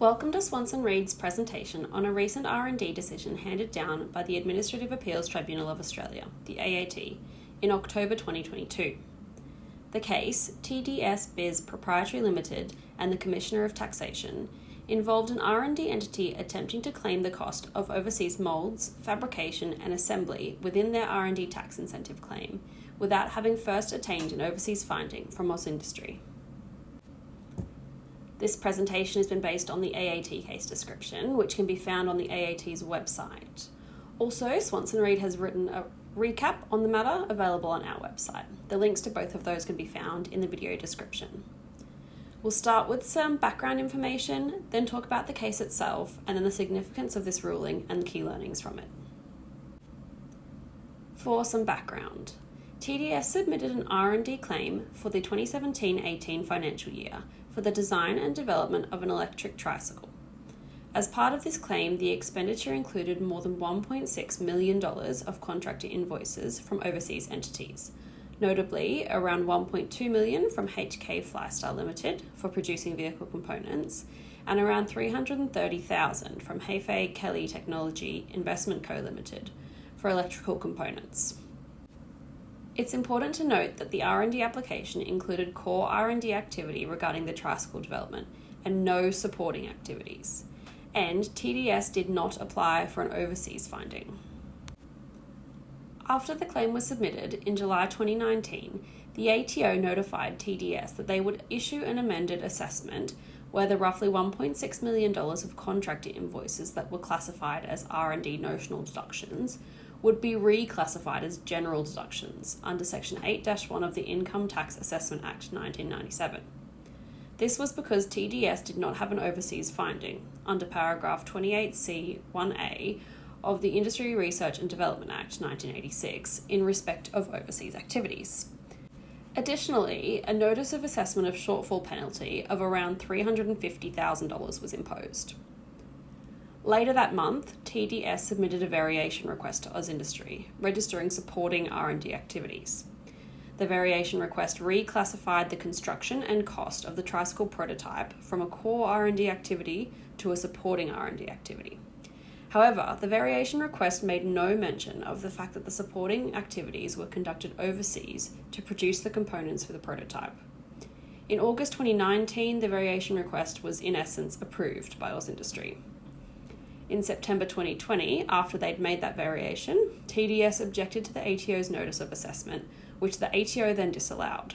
Welcome to Swanson Reed's presentation on a recent R&D decision handed down by the Administrative Appeals Tribunal of Australia, the AAT, in October 2022. The case, TDS Biz Proprietary Limited and the Commissioner of Taxation, involved an R&D entity attempting to claim the cost of overseas moulds, fabrication and assembly within their R&D tax incentive claim, without having first attained an overseas finding from AusIndustry. This presentation has been based on the AAT case description, which can be found on the AAT's website. Also, Swanson Reed has written a recap on the matter available on our website. The links to both of those can be found in the video description. We'll start with some background information, then talk about the case itself, and then the significance of this ruling and the key learnings from it. For some background, TDS submitted an R&D claim for the 2017-18 financial year for the design and development of an electric tricycle. As part of this claim, the expenditure included more than $1.6 million of contractor invoices from overseas entities, notably around $1.2 million from HK Flystar Limited for producing vehicle components, and around $330,000 from Hefei Kelly Technology Investment Co Limited for electrical components. It's important to note that the R&D application included core R&D activity regarding the tricycle development and no supporting activities, and TDS did not apply for an overseas finding. After the claim was submitted in July 2019, the ATO notified TDS that they would issue an amended assessment where the roughly $1.6 million of contractor invoices that were classified as R&D notional deductions would be reclassified as general deductions under Section 8-1 of the Income Tax Assessment Act 1997. This was because TDS did not have an overseas finding under paragraph 28C1A of the Industry Research and Development Act 1986 in respect of overseas activities. Additionally, a notice of assessment of shortfall penalty of around $350,000 was imposed. Later that month, TDS submitted a variation request to AusIndustry, registering supporting R&D activities. The variation request reclassified the construction and cost of the tricycle prototype from a core R&D activity to a supporting R&D activity. However, the variation request made no mention of the fact that the supporting activities were conducted overseas to produce the components for the prototype. In August 2019, the variation request was in essence approved by AusIndustry. In September 2020, after they'd made that variation, TDS objected to the ATO's notice of assessment, which the ATO then disallowed.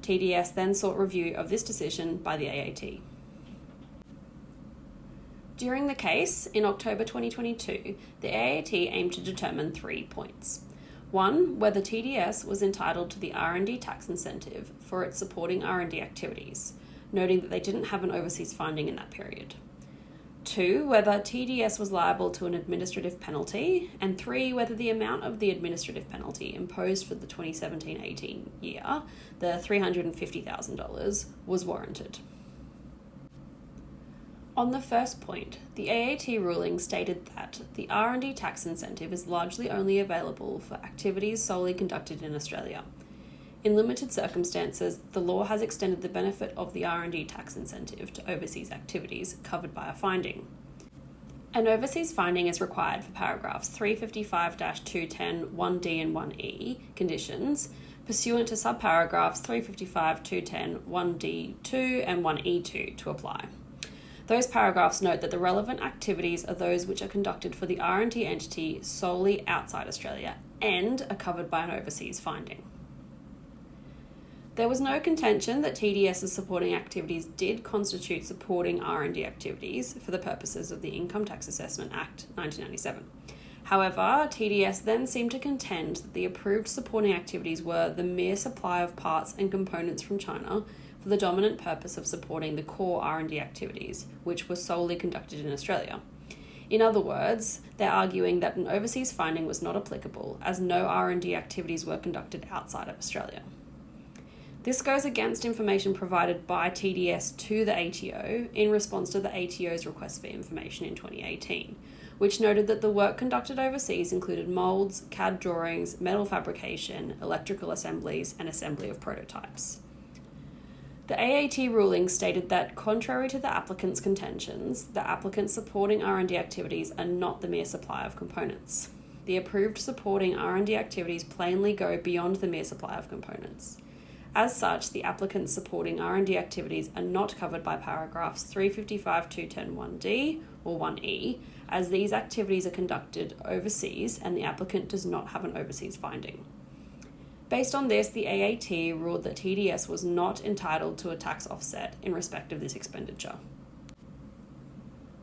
TDS then sought review of this decision by the AAT. During the case, in October 2022, the AAT aimed to determine 3 points. 1, whether TDS was entitled to the R&D tax incentive for its supporting R&D activities, noting that they didn't have an overseas finding in that period. 2, whether TDS was liable to an administrative penalty, and 3, whether the amount of the administrative penalty imposed for the 2017-18 year, the $350,000, was warranted. On the first point, the AAT ruling stated that the R&D tax incentive is largely only available for activities solely conducted in Australia. In limited circumstances, the law has extended the benefit of the R&D tax incentive to overseas activities covered by a finding. An overseas finding is required for paragraphs 355-210 1D and 1E conditions, pursuant to subparagraphs 355-210 1D2 and 1E2 to apply. Those paragraphs note that the relevant activities are those which are conducted for the R&D entity solely outside Australia and are covered by an overseas finding. There was no contention that TDS's supporting activities did constitute supporting R&D activities for the purposes of the Income Tax Assessment Act 1997. However, TDS then seemed to contend that the approved supporting activities were the mere supply of parts and components from China for the dominant purpose of supporting the core R&D activities, which were solely conducted in Australia. In other words, they're arguing that an overseas finding was not applicable as no R&D activities were conducted outside of Australia. This goes against information provided by TDS to the ATO in response to the ATO's request for information in 2018, which noted that the work conducted overseas included moulds, CAD drawings, metal fabrication, electrical assemblies, and assembly of prototypes. The AAT ruling stated that, contrary to the applicant's contentions, the applicants supporting R&D activities are not the mere supply of components. The approved supporting R&D activities plainly go beyond the mere supply of components. As such, the applicants supporting R&D activities are not covered by paragraphs 355.210(1)(d) or 1e, as these activities are conducted overseas and the applicant does not have an overseas finding. Based on this, the AAT ruled that TDS was not entitled to a tax offset in respect of this expenditure.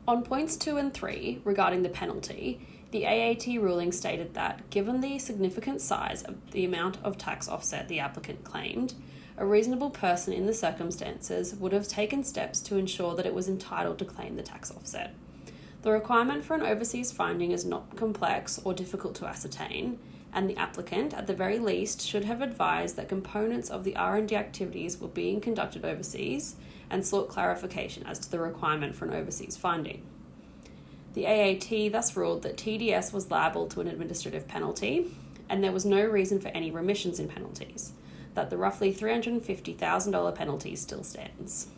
On points 2 and 3, regarding the penalty, the AAT ruling stated that, given the significant size of the amount of tax offset the applicant claimed, a reasonable person in the circumstances would have taken steps to ensure that it was entitled to claim the tax offset. The requirement for an overseas finding is not complex or difficult to ascertain, and the applicant, at the very least, should have advised that components of the R&D activities were being conducted overseas and sought clarification as to the requirement for an overseas finding. The AAT thus ruled that TDS was liable to an administrative penalty, and there was no reason for any remissions in penalties, that the roughly $350,000 penalty still stands.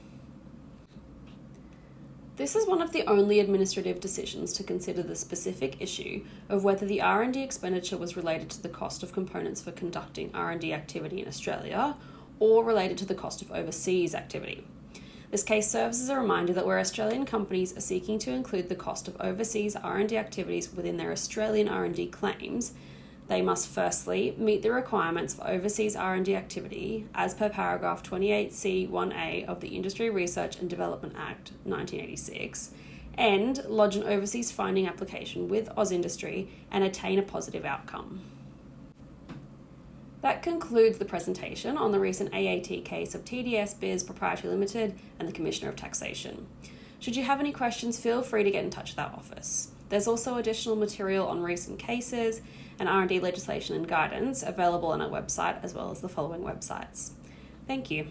This is one of the only administrative decisions to consider the specific issue of whether the R&D expenditure was related to the cost of components for conducting R&D activity in Australia or related to the cost of overseas activity. This case serves as a reminder that where Australian companies are seeking to include the cost of overseas R&D activities within their Australian R&D claims, they must firstly meet the requirements for overseas R&D activity as per paragraph 28C1A of the Industry Research and Development Act 1986 and lodge an overseas finding application with AusIndustry and attain a positive outcome. That concludes the presentation on the recent AAT case of TDS Biz Proprietary Limited and the Commissioner of Taxation. Should you have any questions, feel free to get in touch with our office. There's also additional material on recent cases and R&D legislation and guidance available on our website, as well as the following websites. Thank you.